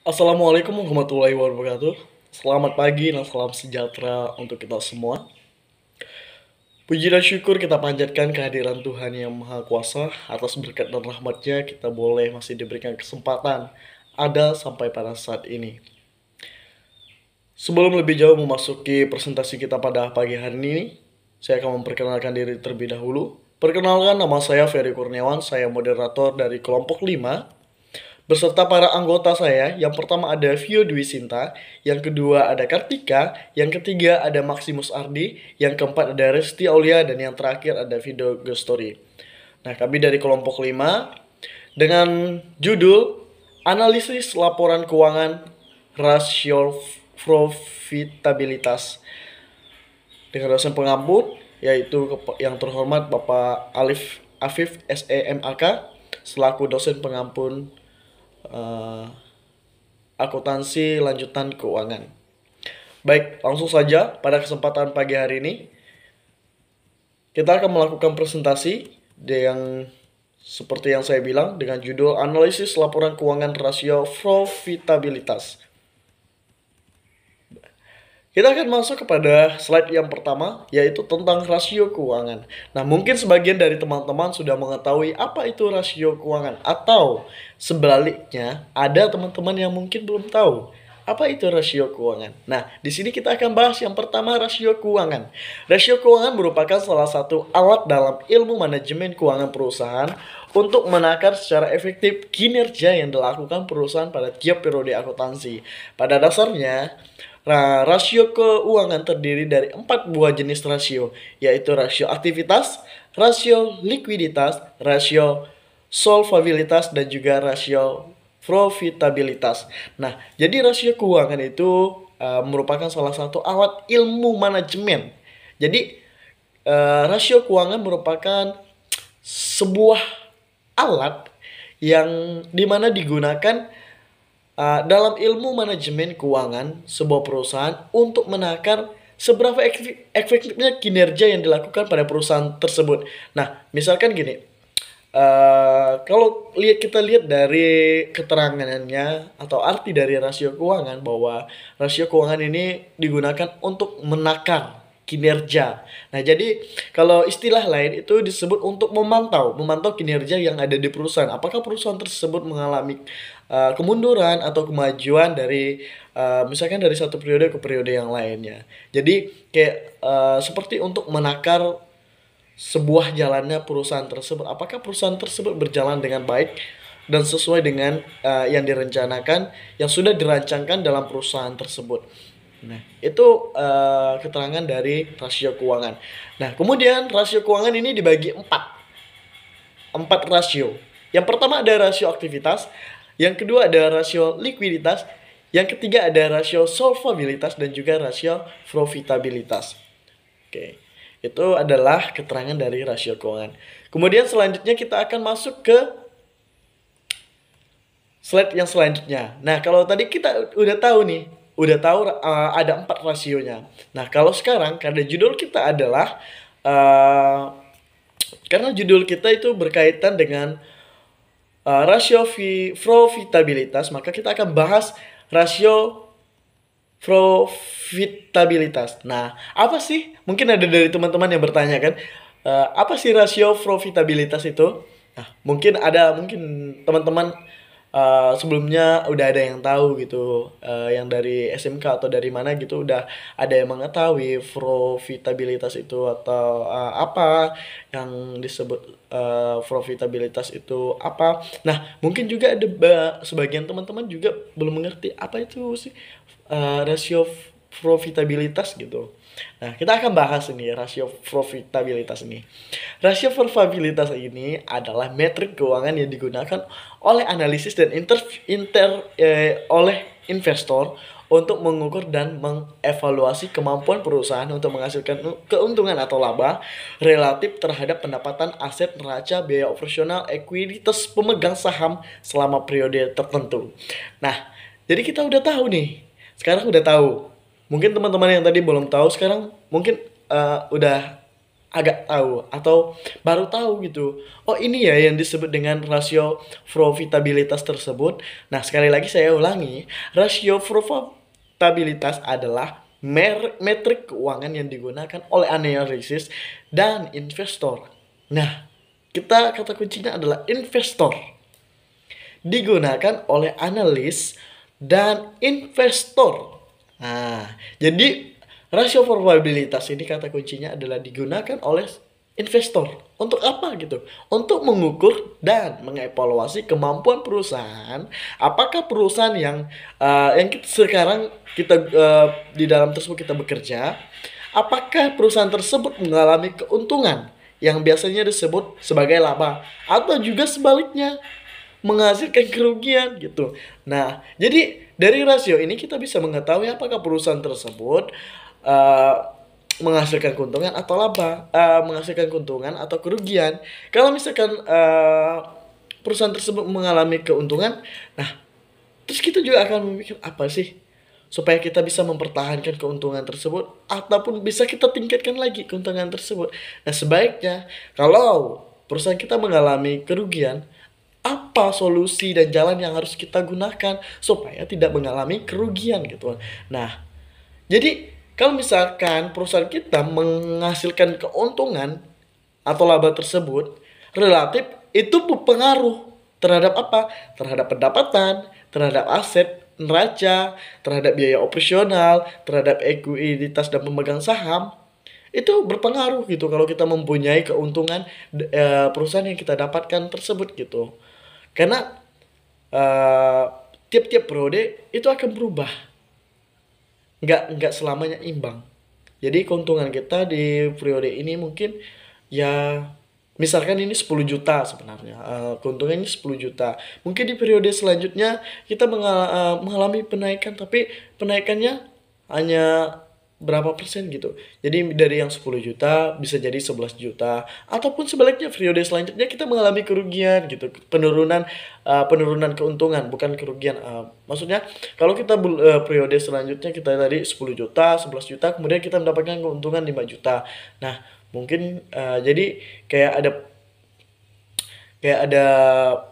Assalamualaikum warahmatullahi wabarakatuh. Selamat pagi dan salam sejahtera untuk kita semua. Puji dan syukur kita panjatkan kehadiran Tuhan yang Maha Kuasa. Atas berkat dan rahmatnya kita boleh masih diberikan kesempatan ada sampai pada saat ini. Sebelum lebih jauh memasuki presentasi kita pada pagi hari ini, saya akan memperkenalkan diri terlebih dahulu. Perkenalkan, nama saya Ferry Kurniawan, saya moderator dari kelompok 5 beserta para anggota saya. Yang pertama ada Vio Dwi Sinta, yang kedua ada Kartika, yang ketiga ada Maximus Ardi, yang keempat ada Resti Aulia, dan yang terakhir ada Vido Gestori. Nah, kami dari kelompok 5 dengan judul Analisis Laporan Keuangan Rasio Profitabilitas dengan dosen pengampun yaitu yang terhormat Bapak Afif SEMAK selaku dosen pengampun akuntansi lanjutan keuangan. Baik, langsung saja pada kesempatan pagi hari ini kita akan melakukan presentasi yang seperti yang saya bilang dengan judul Analisis Laporan Keuangan Rasio Profitabilitas. Kita akan masuk kepada slide yang pertama, yaitu tentang rasio keuangan. Nah, mungkin sebagian dari teman-teman sudah mengetahui apa itu rasio keuangan, atau sebaliknya, ada teman-teman yang mungkin belum tahu apa itu rasio keuangan. Nah, di sini kita akan bahas yang pertama, rasio keuangan. Rasio keuangan merupakan salah satu alat dalam ilmu manajemen keuangan perusahaan untuk menakar secara efektif kinerja yang dilakukan perusahaan pada tiap periode akuntansi. Pada dasarnya, rasio keuangan terdiri dari 4 buah jenis rasio, yaitu rasio aktivitas, rasio likuiditas, rasio solvabilitas, dan juga rasio profitabilitas. Nah, jadi rasio keuangan itu merupakan salah satu alat ilmu manajemen. Jadi, rasio keuangan merupakan sebuah alat yang dimana digunakan dalam ilmu manajemen keuangan sebuah perusahaan untuk menakar seberapa efektifnya kinerja yang dilakukan pada perusahaan tersebut. Nah, misalkan gini, kalau kita lihat dari keterangannya atau arti dari rasio keuangan, bahwa rasio keuangan ini digunakan untuk menakar kinerja. Nah, jadi kalau istilah lain itu disebut untuk memantau kinerja yang ada di perusahaan. Apakah perusahaan tersebut mengalami kemunduran atau kemajuan dari misalkan dari satu periode ke periode yang lainnya. Jadi kayak seperti untuk menakar sebuah jalannya perusahaan tersebut. Apakah perusahaan tersebut berjalan dengan baik dan sesuai dengan yang direncanakan, yang sudah dirancangkan dalam perusahaan tersebut. Nah, itu keterangan dari rasio keuangan. Nah, kemudian rasio keuangan ini dibagi 4 rasio. Yang pertama ada rasio aktivitas, yang kedua ada rasio likuiditas, yang ketiga ada rasio solvabilitas, dan juga rasio profitabilitas. Oke, itu adalah keterangan dari rasio keuangan. Kemudian selanjutnya kita akan masuk ke slide yang selanjutnya. Nah, kalau tadi kita udah tahu nih, ada 4 rasionya. Nah, kalau sekarang karena judul kita adalah karena judul kita itu berkaitan dengan rasio profitabilitas, maka kita akan bahas rasio profitabilitas. Nah, apa sih? Mungkin ada dari teman-teman yang bertanya kan, apa sih rasio profitabilitas itu? Nah, mungkin teman-teman sebelumnya udah ada yang tahu gitu, yang dari SMK atau dari mana gitu udah ada yang mengetahui profitabilitas itu atau apa yang disebut profitabilitas itu apa. Nah, mungkin juga ada sebagian teman-teman juga belum mengerti apa itu sih rasio profitabilitas gitu. Nah, kita akan bahas ini rasio profitabilitas ini. Rasio profitabilitas ini adalah metrik keuangan yang digunakan oleh analisis dan oleh investor untuk mengukur dan mengevaluasi kemampuan perusahaan untuk menghasilkan keuntungan atau laba relatif terhadap pendapatan, aset neraca, biaya operasional, ekuiditas pemegang saham selama periode tertentu. Nah, jadi kita udah tahu nih. Sekarang udah tahu. Mungkin teman-teman yang tadi belum tahu sekarang mungkin udah agak tahu atau baru tahu gitu. Oh, ini ya yang disebut dengan rasio profitabilitas tersebut. Nah, sekali lagi saya ulangi, rasio profitabilitas adalah metrik keuangan yang digunakan oleh analisis dan investor. Nah, kata kuncinya adalah investor. Digunakan oleh analis dan investor. Nah, jadi rasio probabilitas ini kata kuncinya adalah digunakan oleh investor. Untuk apa gitu? Untuk mengukur dan mengevaluasi kemampuan perusahaan. Apakah perusahaan yang sekarang kita di dalam tersebut kita bekerja, apakah perusahaan tersebut mengalami keuntungan yang biasanya disebut sebagai laba, atau juga sebaliknya menghasilkan kerugian gitu. Nah, jadi dari rasio ini kita bisa mengetahui apakah perusahaan tersebut uh, menghasilkan keuntungan atau laba, menghasilkan keuntungan atau kerugian. Kalau misalkan perusahaan tersebut mengalami keuntungan, nah terus kita juga akan memikir apa sih supaya kita bisa mempertahankan keuntungan tersebut ataupun bisa kita tingkatkan lagi keuntungan tersebut. Nah, sebaiknya kalau perusahaan kita mengalami kerugian, apa solusi dan jalan yang harus kita gunakan supaya tidak mengalami kerugian gitu. Nah, jadi kalau misalkan perusahaan kita menghasilkan keuntungan atau laba tersebut, relatif itu berpengaruh terhadap apa? Terhadap pendapatan, terhadap aset neraca, terhadap biaya operasional, terhadap ekuiditas dan pemegang saham. Itu berpengaruh gitu kalau kita mempunyai keuntungan perusahaan yang kita dapatkan tersebut gitu. Karena eh, tiap-tiap periode itu akan berubah, nggak selamanya imbang. Jadi keuntungan kita di periode ini mungkin ya misalkan ini 10 juta sebenarnya, keuntungannya 10 juta. Mungkin di periode selanjutnya kita mengalami penaikan, tapi penaikannya hanya berapa persen gitu. Jadi dari yang 10 juta bisa jadi 11 juta, ataupun sebaliknya periode selanjutnya kita mengalami kerugian gitu. Penurunan keuntungan, bukan kerugian. Maksudnya kalau kita periode selanjutnya kita tadi 10 juta, 11 juta, kemudian kita mendapatkan keuntungan 5 juta. Nah, mungkin jadi kayak ada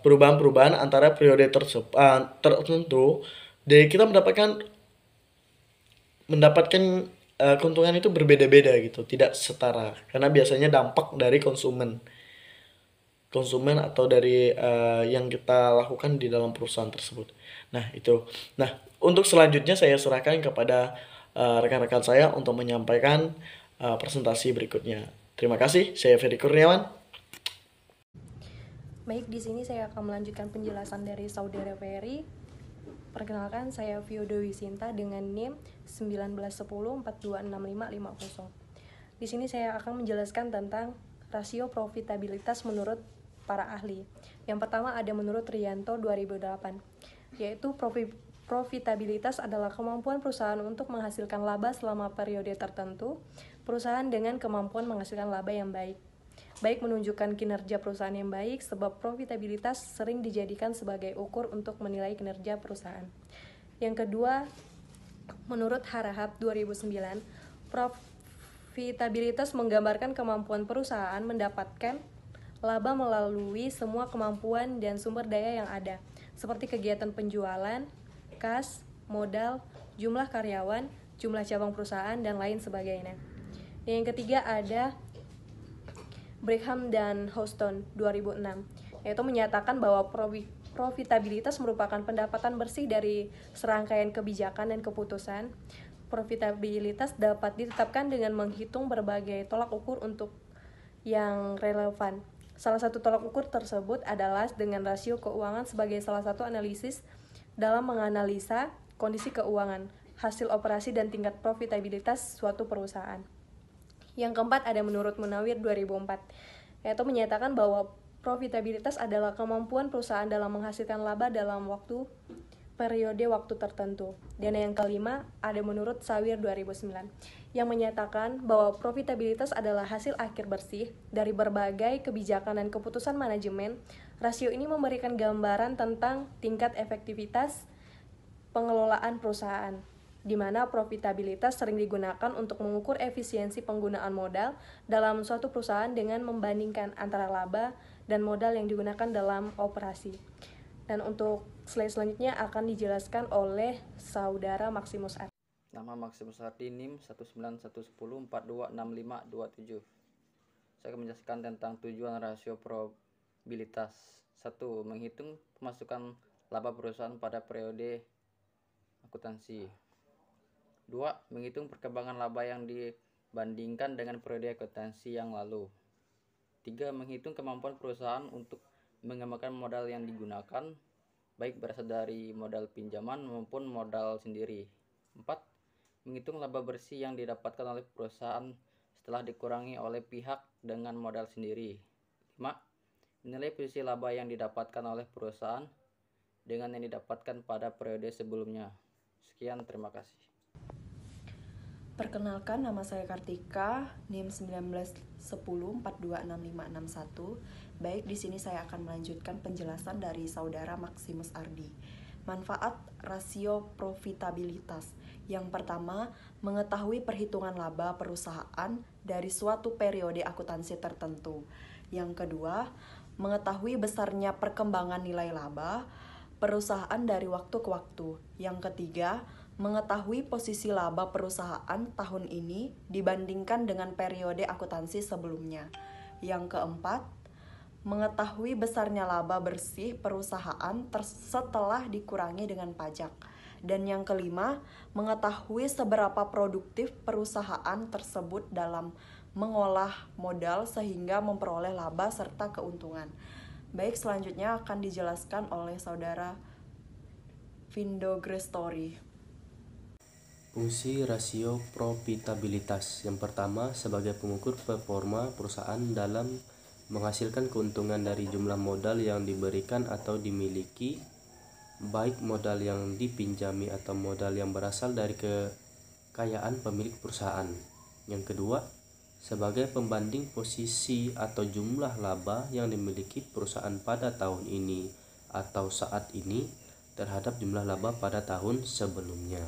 perubahan-perubahan antara periode tertentu, jadi kita mendapatkan keuntungan itu berbeda-beda gitu, tidak setara, karena biasanya dampak dari konsumen atau dari yang kita lakukan di dalam perusahaan tersebut. Nah, itu. Nah, untuk selanjutnya saya serahkan kepada rekan-rekan saya untuk menyampaikan presentasi berikutnya. Terima kasih, saya Ferry Kurniawan. Baik, di sini saya akan melanjutkan penjelasan dari Saudara Ferry. Perkenalkan, saya Vio Dewi Sinta dengan NIM 1910426550. Di sini saya akan menjelaskan tentang rasio profitabilitas menurut para ahli. Yang pertama ada menurut Rianto 2008, yaitu profitabilitas adalah kemampuan perusahaan untuk menghasilkan laba selama periode tertentu. Perusahaan dengan kemampuan menghasilkan laba yang baik menunjukkan kinerja perusahaan yang baik, sebab profitabilitas sering dijadikan sebagai ukur untuk menilai kinerja perusahaan. Yang kedua, menurut Harahap 2009, profitabilitas menggambarkan kemampuan perusahaan mendapatkan laba melalui semua kemampuan dan sumber daya yang ada, seperti kegiatan penjualan, kas, modal, jumlah karyawan, jumlah cabang perusahaan, dan lain sebagainya. Yang ketiga ada Brigham dan Houston 2006, yaitu menyatakan bahwa profitabilitas merupakan pendapatan bersih dari serangkaian kebijakan dan keputusan. Profitabilitas dapat ditetapkan dengan menghitung berbagai tolak ukur untuk yang relevan. Salah satu tolak ukur tersebut adalah dengan rasio keuangan sebagai salah satu analisis dalam menganalisa kondisi keuangan, hasil operasi, dan tingkat profitabilitas suatu perusahaan. Yang keempat ada menurut Munawir 2004, yaitu menyatakan bahwa profitabilitas adalah kemampuan perusahaan dalam menghasilkan laba dalam periode waktu tertentu. Dan yang kelima ada menurut Sawir 2009, yang menyatakan bahwa profitabilitas adalah hasil akhir bersih dari berbagai kebijakan dan keputusan manajemen. Rasio ini memberikan gambaran tentang tingkat efektivitas pengelolaan perusahaan. di mana profitabilitas sering digunakan untuk mengukur efisiensi penggunaan modal dalam suatu perusahaan dengan membandingkan antara laba dan modal yang digunakan dalam operasi. Dan untuk slide selanjutnya akan dijelaskan oleh Saudara Maximus Ardi. Nama Maximus Ardi NIM 19110426527. Saya akan menjelaskan tentang tujuan rasio probabilitas. 1. Menghitung pemasukan laba perusahaan pada periode akuntansi. 2. Menghitung perkembangan laba yang dibandingkan dengan periode akuntansi yang lalu. 3. Menghitung kemampuan perusahaan untuk mengembangkan modal yang digunakan, baik berasal dari modal pinjaman maupun modal sendiri. 4. Menghitung laba bersih yang didapatkan oleh perusahaan setelah dikurangi oleh pihak dengan modal sendiri. 5. Menilai posisi laba yang didapatkan oleh perusahaan dengan yang didapatkan pada periode sebelumnya. Sekian, terima kasih. Perkenalkan, nama saya Kartika, NIM 1910426561. Baik, di sini saya akan melanjutkan penjelasan dari Saudara Maximus Ardi. Manfaat rasio profitabilitas. Yang pertama, mengetahui perhitungan laba perusahaan dari suatu periode akuntansi tertentu. Yang kedua, mengetahui besarnya perkembangan nilai laba perusahaan dari waktu ke waktu. Yang ketiga, mengetahui posisi laba perusahaan tahun ini dibandingkan dengan periode akuntansi sebelumnya. Yang keempat, mengetahui besarnya laba bersih perusahaan setelah dikurangi dengan pajak. Dan yang kelima, mengetahui seberapa produktif perusahaan tersebut dalam mengolah modal sehingga memperoleh laba serta keuntungan. Baik, selanjutnya akan dijelaskan oleh Saudara Vindo Grestori. Fungsi rasio profitabilitas. Yang pertama, sebagai pengukur performa perusahaan dalam menghasilkan keuntungan dari jumlah modal yang diberikan atau dimiliki, baik modal yang dipinjami atau modal yang berasal dari kekayaan pemilik perusahaan. Yang kedua, sebagai pembanding posisi atau jumlah laba yang dimiliki perusahaan pada tahun ini atau saat ini terhadap jumlah laba pada tahun sebelumnya.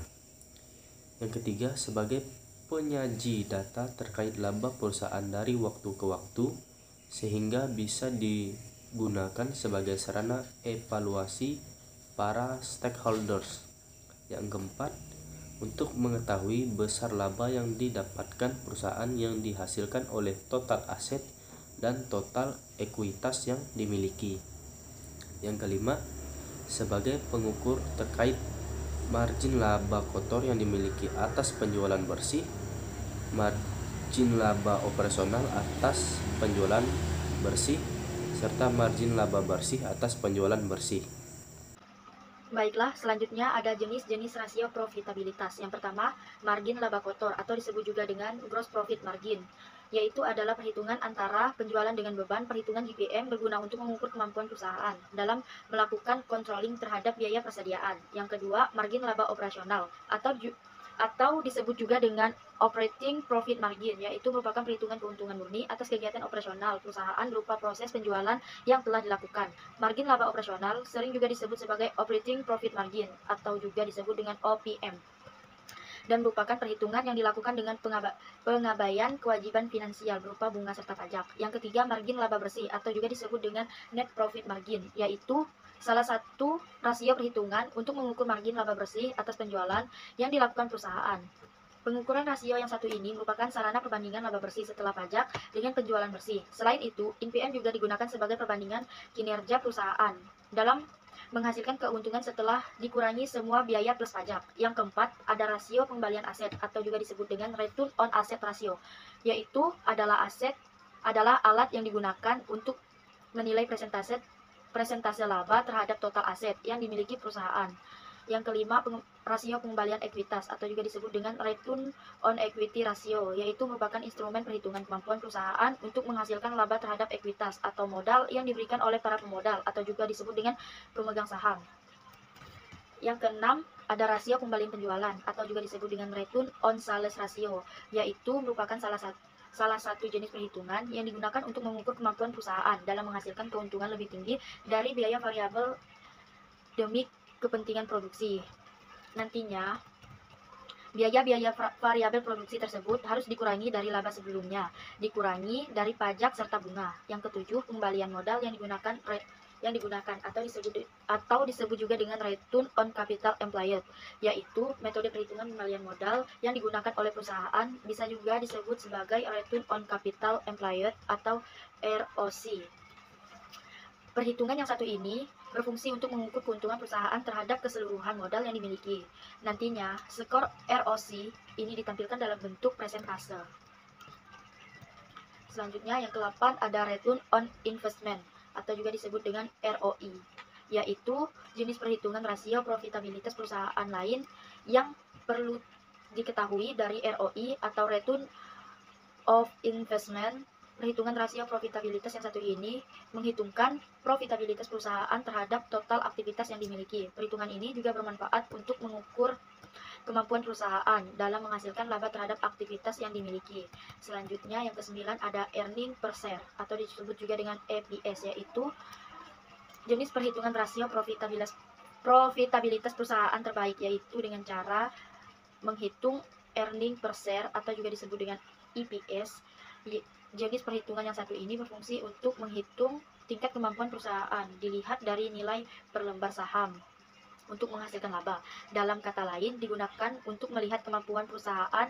Yang ketiga, sebagai penyaji data terkait laba perusahaan dari waktu ke waktu sehingga bisa digunakan sebagai sarana evaluasi para stakeholders. Yang keempat, untuk mengetahui besar laba yang didapatkan perusahaan yang dihasilkan oleh total aset dan total ekuitas yang dimiliki. Yang kelima, sebagai pengukur terkait margin laba kotor yang dimiliki atas penjualan bersih, margin laba operasional atas penjualan bersih, serta margin laba bersih atas penjualan bersih. Baiklah, selanjutnya ada jenis-jenis rasio profitabilitas. Yang pertama, margin laba kotor atau disebut juga dengan gross profit margin, yaitu adalah perhitungan antara penjualan dengan beban. Perhitungan GPM berguna untuk mengukur kemampuan perusahaan dalam melakukan controlling terhadap biaya persediaan. Yang kedua, margin laba operasional atau disebut juga dengan operating profit margin, yaitu merupakan perhitungan keuntungan murni atas kegiatan operasional perusahaan berupa proses penjualan yang telah dilakukan. Margin laba operasional sering juga disebut sebagai operating profit margin atau juga disebut dengan OPM, dan merupakan perhitungan yang dilakukan dengan pengabaian kewajiban finansial berupa bunga serta pajak. Yang ketiga, margin laba bersih atau juga disebut dengan net profit margin, yaitu salah satu rasio perhitungan untuk mengukur margin laba bersih atas penjualan yang dilakukan perusahaan. Pengukuran rasio yang satu ini merupakan sarana perbandingan laba bersih setelah pajak dengan penjualan bersih. Selain itu, NPM juga digunakan sebagai perbandingan kinerja perusahaan dalam menghasilkan keuntungan setelah dikurangi semua biaya plus pajak. Yang keempat, ada rasio pengembalian aset atau juga disebut dengan return on asset ratio, yaitu adalah alat yang digunakan untuk menilai presentase laba terhadap total aset yang dimiliki perusahaan. Yang kelima, rasio pengembalian ekuitas atau juga disebut dengan return on equity ratio, yaitu merupakan instrumen perhitungan kemampuan perusahaan untuk menghasilkan laba terhadap ekuitas atau modal yang diberikan oleh para pemodal atau juga disebut dengan pemegang saham. Yang keenam, ada rasio pembalian penjualan atau juga disebut dengan return on sales ratio, yaitu merupakan salah satu jenis perhitungan yang digunakan untuk mengukur kemampuan perusahaan dalam menghasilkan keuntungan lebih tinggi dari biaya variabel demi kepentingan produksi. Nantinya, Biaya-biaya variabel produksi tersebut harus dikurangi dari laba sebelumnya, dikurangi dari pajak serta bunga. Yang ketujuh, pengembalian modal yang digunakan atau disebut juga dengan return on capital employed, yaitu metode perhitungan pengembalian modal yang digunakan oleh perusahaan, bisa juga disebut sebagai return on capital employed atau ROC. Perhitungan yang satu ini berfungsi untuk mengukur keuntungan perusahaan terhadap keseluruhan modal yang dimiliki. Nantinya, skor ROC ini ditampilkan dalam bentuk presentase. Selanjutnya, yang ke-8 ada Return on Investment, atau juga disebut dengan ROI, yaitu jenis perhitungan rasio profitabilitas perusahaan lain yang perlu diketahui dari ROI atau Return of Investment. Perhitungan rasio profitabilitas yang satu ini menghitungkan profitabilitas perusahaan terhadap total aktivitas yang dimiliki. Perhitungan ini juga bermanfaat untuk mengukur kemampuan perusahaan dalam menghasilkan laba terhadap aktivitas yang dimiliki. Selanjutnya yang ke-9 ada earning per share atau disebut juga dengan EPS, yaitu jenis perhitungan rasio profitabilitas perusahaan terbaik, yaitu dengan cara menghitung earning per share atau juga disebut dengan EPS. Jenis perhitungan yang satu ini berfungsi untuk menghitung tingkat kemampuan perusahaan dilihat dari nilai per lembar saham untuk menghasilkan laba. Dalam kata lain, digunakan untuk melihat kemampuan perusahaan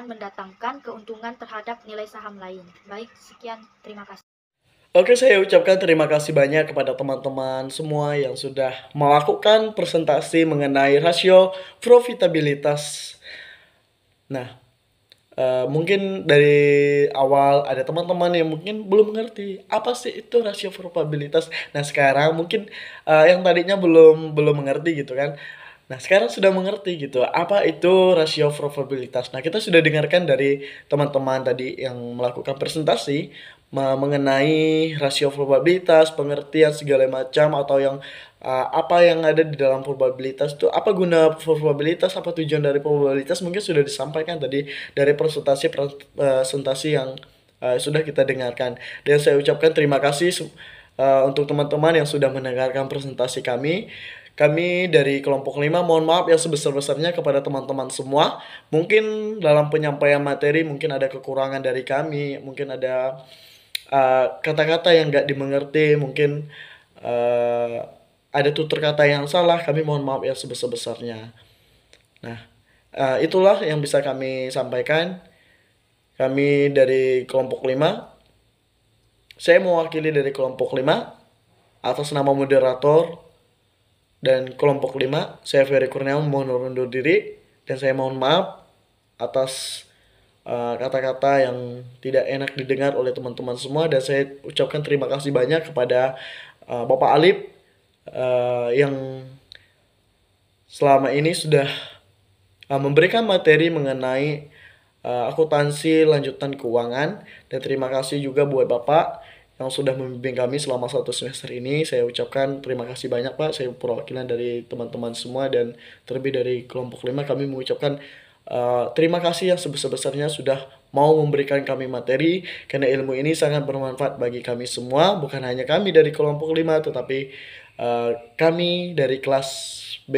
mendatangkan keuntungan terhadap nilai saham lain. Baik, sekian, terima kasih. Oke, saya ucapkan terima kasih banyak kepada teman-teman semua yang sudah melakukan presentasi mengenai rasio profitabilitas. Nah, mungkin dari awal ada teman-teman yang mungkin belum mengerti apa sih itu rasio probabilitas. Nah sekarang mungkin yang tadinya belum mengerti gitu kan. Nah sekarang sudah mengerti gitu apa itu rasio probabilitas. Nah kita sudah dengarkan dari teman-teman tadi yang melakukan presentasi mengenai rasio probabilitas, pengertian segala macam atau yang apa yang ada di dalam probabilitas itu, apa guna probabilitas, apa tujuan dari probabilitas, mungkin sudah disampaikan tadi dari presentasi yang sudah kita dengarkan. Dan saya ucapkan terima kasih untuk teman-teman yang sudah mendengarkan presentasi kami. Kami dari kelompok 5 mohon maaf yang sebesar-besarnya kepada teman-teman semua. Mungkin dalam penyampaian materi mungkin ada kekurangan dari kami, mungkin ada kata-kata yang gak dimengerti, mungkin ada tutur kata yang salah, kami mohon maaf yang sebesar-besarnya. Nah, itulah yang bisa kami sampaikan. Kami dari kelompok 5. Saya mewakili dari kelompok 5 atas nama moderator dan kelompok 5. Saya Ferry Kurniawan mohon undur diri dan saya mohon maaf atas kata-kata yang tidak enak didengar oleh teman-teman semua, dan saya ucapkan terima kasih banyak kepada Bapak Alip yang selama ini sudah memberikan materi mengenai akuntansi lanjutan keuangan, dan terima kasih juga buat Bapak yang sudah membimbing kami selama 1 semester ini. Saya ucapkan terima kasih banyak Pak. Saya perwakilan dari teman-teman semua dan terlebih dari kelompok 5 kami mengucapkan terima kasih yang sebesar-besarnya sudah mau memberikan kami materi, karena ilmu ini sangat bermanfaat bagi kami semua, bukan hanya kami dari kelompok 5 tetapi kami dari kelas B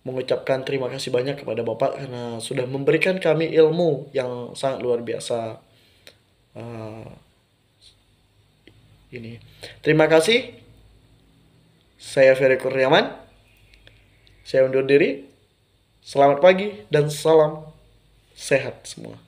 mengucapkan terima kasih banyak kepada Bapak karena sudah memberikan kami ilmu yang sangat luar biasa ini. Terima kasih. Saya Ferry Kurniawan. Saya undur diri. Selamat pagi dan salam sehat semua.